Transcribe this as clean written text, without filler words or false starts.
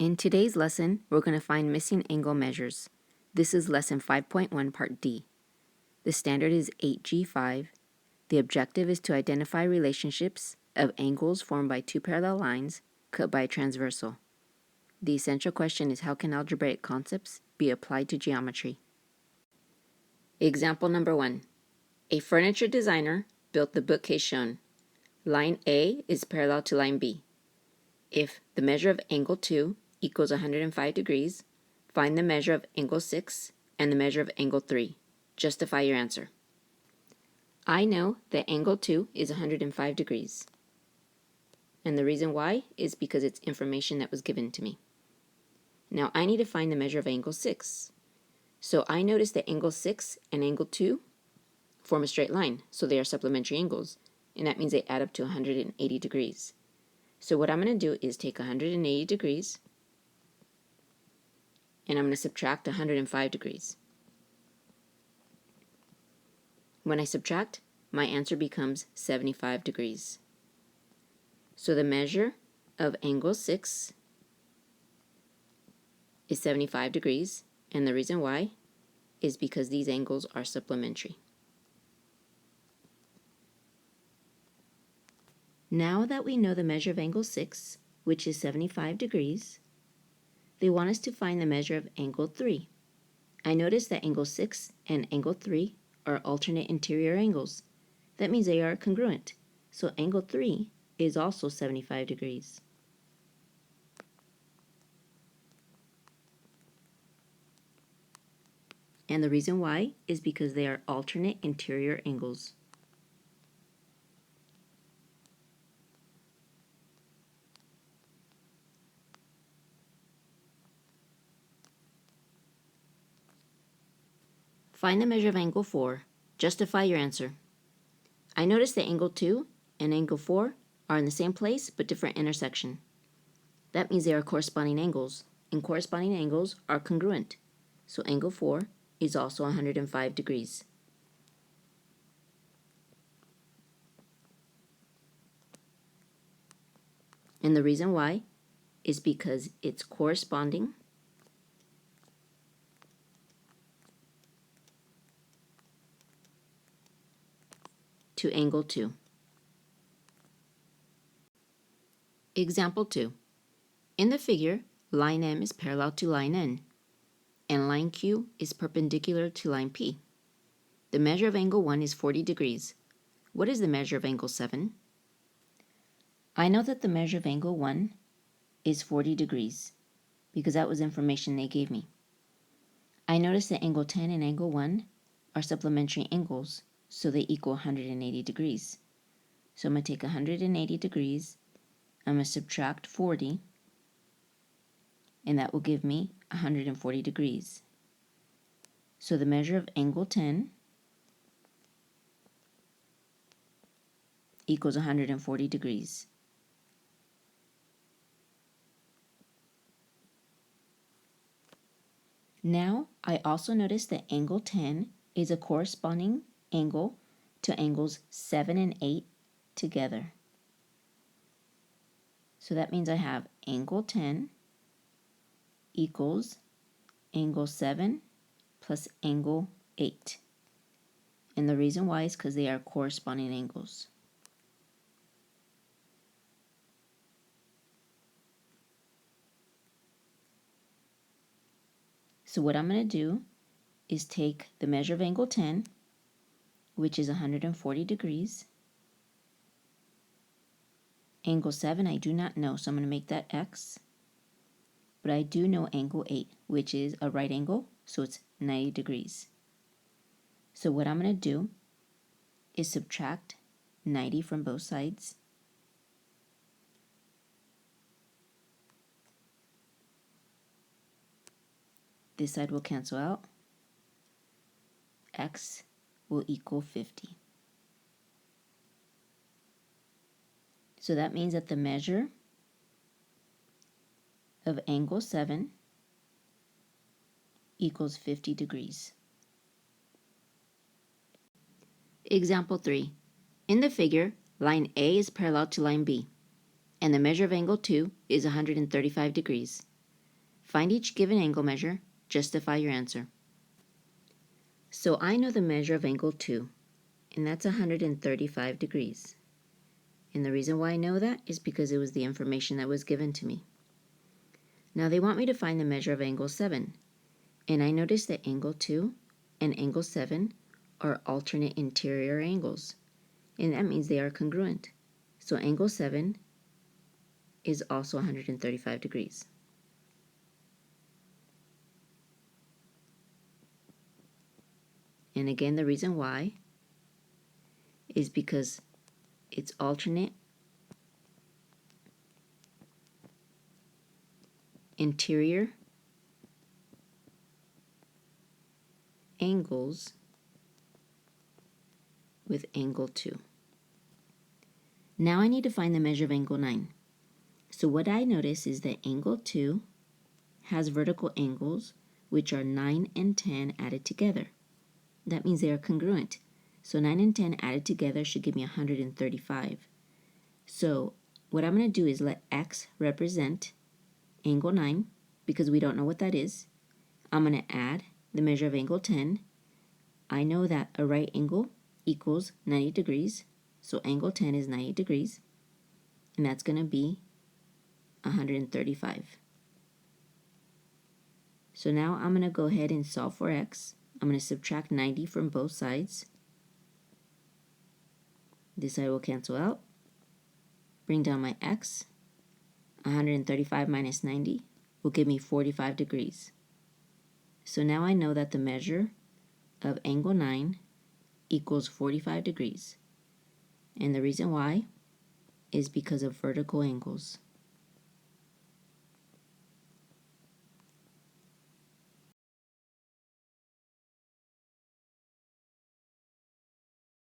In today's lesson, we're going to find missing angle measures. This is lesson 5.1, part D. The standard is 8G5. The objective is to identify relationships of angles formed by two parallel lines cut by a transversal. The essential question is, how can algebraic concepts be applied to geometry? Example number 1. A furniture designer built the bookcase shown. Line A is parallel to line B. If the measure of angle 2 equals 105 degrees, find the measure of angle 6 and the measure of angle 3. Justify your answer. I know that angle 2 is 105 degrees. And the reason why is because it's information that was given to me. Now I need to find the measure of angle 6. So I notice that angle 6 and angle 2 form a straight line, so they are supplementary angles, and that means they add up to 180 degrees. So what I'm going to do is take 180 degrees, and I'm going to subtract 105 degrees. When I subtract, my answer becomes 75 degrees. So the measure of angle 6 is 75 degrees, and the reason why is because these angles are supplementary. Now that we know the measure of angle 6, which is 75 degrees, they want us to find the measure of angle 3. I notice that angle 6 and angle 3 are alternate interior angles. That means they are congruent. So angle 3 is also 75 degrees. And the reason why is because they are alternate interior angles. Find the measure of angle 4. Justify your answer. I notice that angle 2 and angle 4 are in the same place but different intersection. That means they are corresponding angles, and corresponding angles are congruent. So angle 4 is also 105 degrees. And the reason why is because it's corresponding to angle 2. Example 2. In the figure, line M is parallel to line N, and line Q is perpendicular to line P. The measure of angle 1 is 40 degrees. What is the measure of angle 7? I know that the measure of angle 1 is 40 degrees because that was information they gave me. I notice that angle 10 and angle 1 are supplementary angles, so they equal 180 degrees. So I'm going to take 180 degrees, I'm going to subtract 40, and that will give me 140 degrees. So the measure of angle 10 equals 140 degrees. Now I also notice that angle 10 is a corresponding angle to angles 7 and 8 together. So that means I have angle 10 equals angle 7 plus angle 8. And the reason why is because they are corresponding angles. So what I'm going to do is take the measure of angle 10, which is 140 degrees. Angle 7 I do not know, so I'm going to make that X. But I do know angle 8, which is a right angle, so it's 90 degrees. So what I'm going to do is subtract 90 from both sides. This side will cancel out. X will equal 50. So that means that the measure of angle 7 equals 50 degrees. Example 3. In the figure, line A is parallel to line B, and the measure of angle 2 is 135 degrees. Find each given angle measure, justify your answer. So I know the measure of angle 2, and that's 135 degrees. And the reason why I know that is because it was the information that was given to me. Now they want me to find the measure of angle 7, and I notice that angle 2 and angle 7 are alternate interior angles, and that means they are congruent. So angle 7 is also 135 degrees. And again, the reason why is because it's alternate interior angles with angle 2. Now I need to find the measure of angle 9. So what I notice is that angle 2 has vertical angles which are 9 and 10 added together. That means they are congruent. So 9 and 10 added together should give me 135. So what I'm going to do is let x represent angle 9 because we don't know what that is. I'm going to add the measure of angle 10. I know that a right angle equals 90 degrees. So angle 10 is 90 degrees. And that's going to be 135. So now I'm going to go ahead and solve for x. I'm going to subtract 90 from both sides. This side will cancel out. Bring down my x. 135 minus 90 will give me 45 degrees. So now I know that the measure of angle 9 equals 45 degrees. And the reason why is because of vertical angles.